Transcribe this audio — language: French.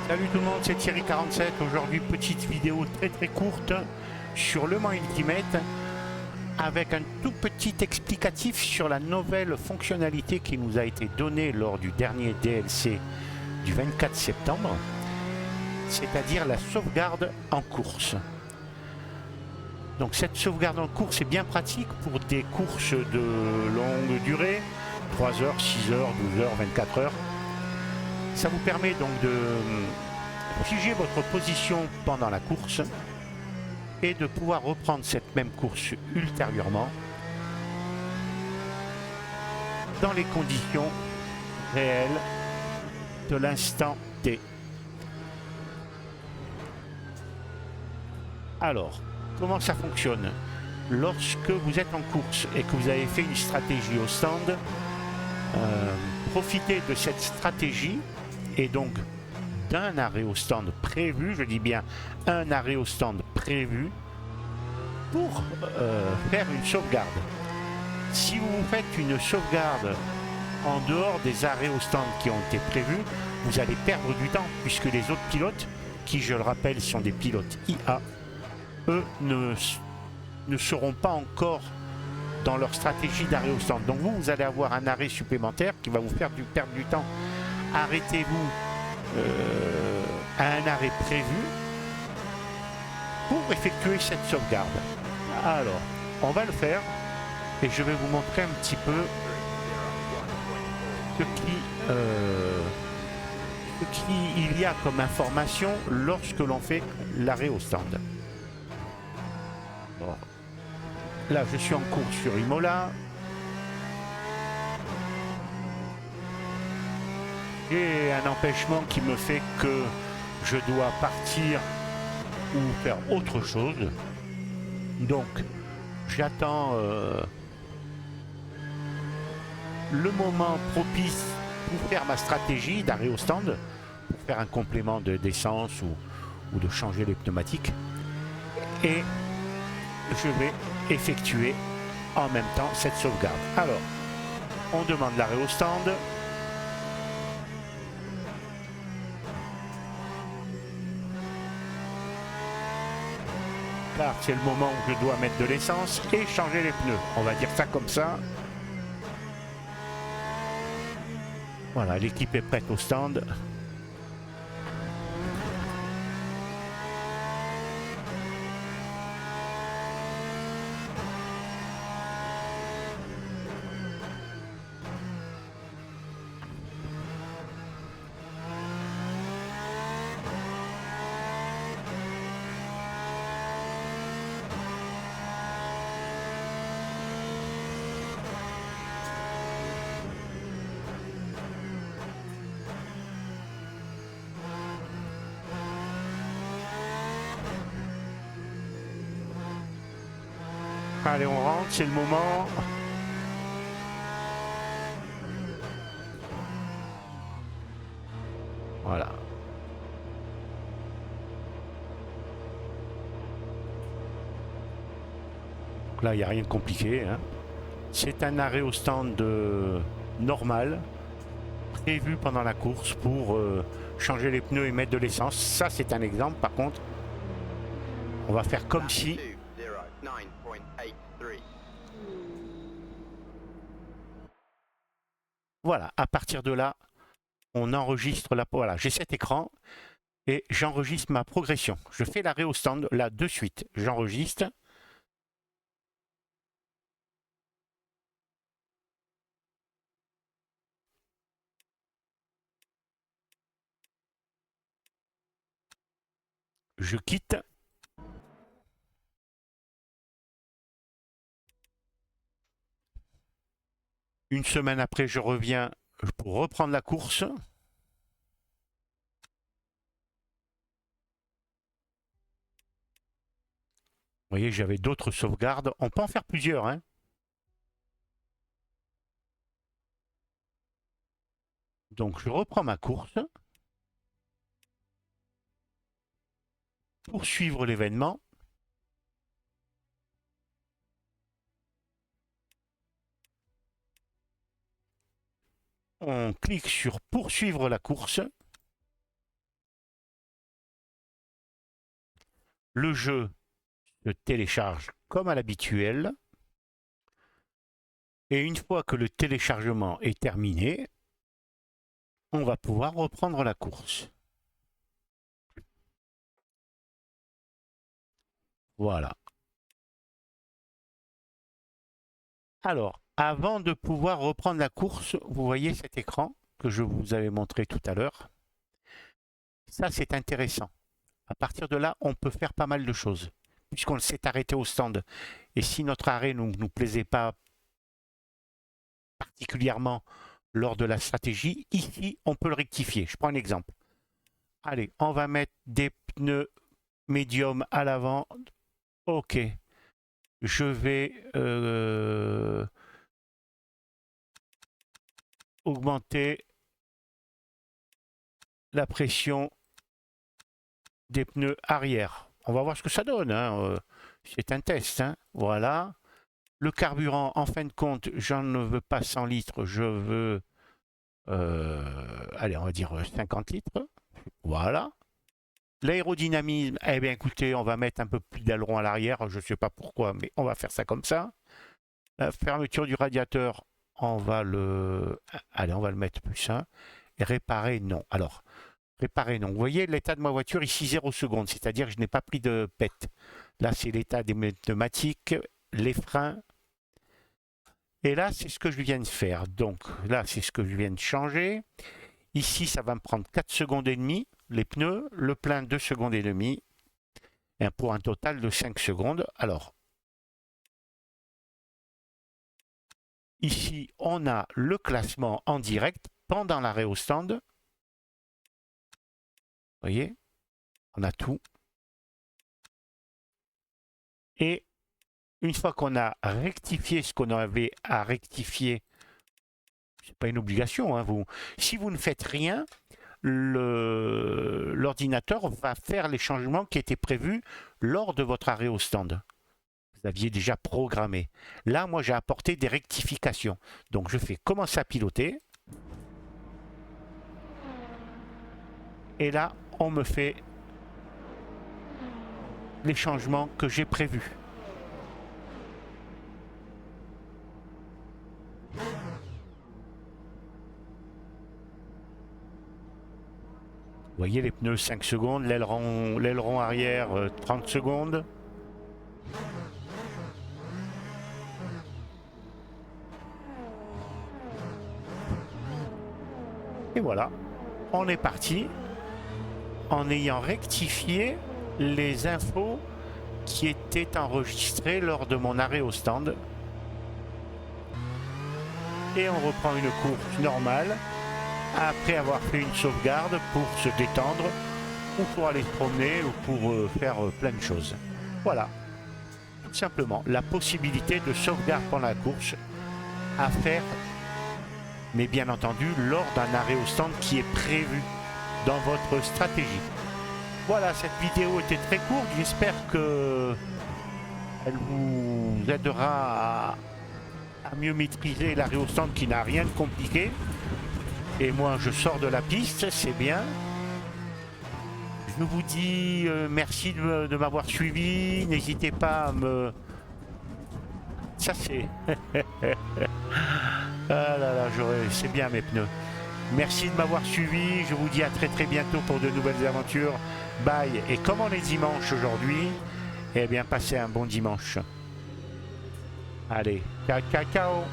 Salut tout le monde, c'est Thierry47. Aujourd'hui, petite vidéo très courte sur Le Mans Ultimate avec un tout petit explicatif sur la nouvelle fonctionnalité qui nous a été donnée lors du dernier DLC du 24 septembre, c'est-à-dire la sauvegarde en course. Donc cette sauvegarde en course est bien pratique pour des courses de longue durée, 3 heures, 6 heures, 12 heures, 24 heures. Ça vous permet donc de figer votre position pendant la course et de pouvoir reprendre cette même course ultérieurement dans les conditions réelles de l'instant T. Alors, comment ça fonctionne? Lorsque vous êtes en course et que vous avez fait une stratégie au stand, profitez de cette stratégie et donc d'un arrêt au stand prévu, je dis bien un arrêt au stand prévu pour faire une sauvegarde. Si vous faites une sauvegarde en dehors des arrêts au stand qui ont été prévus, vous allez perdre du temps puisque les autres pilotes, qui je le rappelle sont des pilotes IA, eux ne seront pas encore dans leur stratégie d'arrêt au stand. Donc vous allez avoir un arrêt supplémentaire qui va vous faire perdre du temps. Arrêtez-vous à un arrêt prévu pour effectuer cette sauvegarde. Alors, on va le faire et je vais vous montrer un petit peu ce qu'il y a comme information lorsque l'on fait l'arrêt au stand. Bon. Là, je suis en course sur Imola. J'ai un empêchement qui me fait que je dois partir ou faire autre chose. Donc, j'attends le moment propice pour faire ma stratégie d'arrêt au stand, pour faire un complément d'essence ou de changer les pneumatiques. Et je vais effectuer en même temps cette sauvegarde. Alors, on demande l'arrêt au stand. Car c'est le moment où je dois mettre de l'essence et changer les pneus. On va dire ça comme ça. Voilà, l'équipe est prête au stand. Allez, on rentre, c'est le moment. Voilà. Donc là, il n'y a rien de compliqué, hein. C'est un arrêt au stand normal, prévu pendant la course pour changer les pneus et mettre de l'essence. Ça, c'est un exemple. Par contre, on va faire comme si... Voilà, à partir de là, on enregistre la... Voilà, j'ai cet écran et j'enregistre ma progression. Je fais l'arrêt au stand, là, de suite. J'enregistre. Je quitte. Une semaine après, je reviens pour reprendre la course. Vous voyez, j'avais d'autres sauvegardes. On peut en faire plusieurs, hein. Donc, je reprends ma course. Pour suivre l'événement. On clique sur poursuivre la course. le jeu se télécharge comme à l'habituel. Et une fois que le téléchargement est terminé, on va pouvoir reprendre la course. Voilà. Alors, avant de pouvoir reprendre la course, vous voyez cet écran que je vous avais montré tout à l'heure. Ça, c'est intéressant. À partir de là, on peut faire pas mal de choses. Puisqu'on s'est arrêté au stand. Et si notre arrêt ne nous plaisait pas particulièrement lors de la stratégie, ici, on peut le rectifier. Je prends un exemple. Allez, on va mettre des pneus médium à l'avant. Ok. Je vais augmenter la pression des pneus arrière. On va voir ce que ça donne. Hein. C'est un test. Hein. Voilà. Le carburant, en fin de compte, j'en ne veux pas 100 litres. Je veux, allez, on va dire 50 litres. Voilà. L'aérodynamisme, eh bien écoutez, on va mettre un peu plus d'aileron à l'arrière. Je ne sais pas pourquoi, mais on va faire ça comme ça. La fermeture du radiateur, on va le, allez, on va le mettre plus ça. Et réparer, non. Alors, réparer, non. Vous voyez l'état de ma voiture ici 0 secondes, c'est-à-dire que je n'ai pas pris de pète. Là, c'est l'état des pneumatiques, les freins. Et là, c'est ce que je viens de faire. Donc là, c'est ce que je viens de changer. Ici, ça va me prendre 4 secondes et demie, les pneus, le plein 2 secondes et demie, et pour un total de 5 secondes. Alors, ici, on a le classement en direct pendant l'arrêt au stand. Vous voyez, on a tout. Et une fois qu'on a rectifié ce qu'on avait à rectifier, c'est pas une obligation, hein, si vous ne faites rien, l'ordinateur va faire les changements qui étaient prévus lors de votre arrêt au stand. Vous aviez déjà programmé. Là, moi, j'ai apporté des rectifications. Donc, je fais commencer à piloter. Et là, on me fait les changements que j'ai prévus. Vous voyez les pneus 5 secondes, l'aileron arrière 30 secondes. Et voilà, on est parti en ayant rectifié les infos qui étaient enregistrées lors de mon arrêt au stand. Et on reprend une course normale après avoir fait une sauvegarde pour se détendre ou pour aller se promener ou pour faire plein de choses. Voilà, tout simplement la possibilité de sauvegarde pendant la course à faire, mais bien entendu lors d'un arrêt au stand qui est prévu dans votre stratégie. Voilà, cette vidéo était très courte, j'espère que elle vous aidera à mieux maîtriser l'arrêt au stand qui n'a rien de compliqué. Et moi, je sors de la piste, c'est bien. Je vous dis merci de m'avoir suivi. N'hésitez pas à me... Ça, c'est... ah là là, c'est bien mes pneus. Merci de m'avoir suivi. Je vous dis à très bientôt pour de nouvelles aventures. Bye. Et comme on est dimanche aujourd'hui, eh bien, passez un bon dimanche. Allez, ciao, ciao, ciao.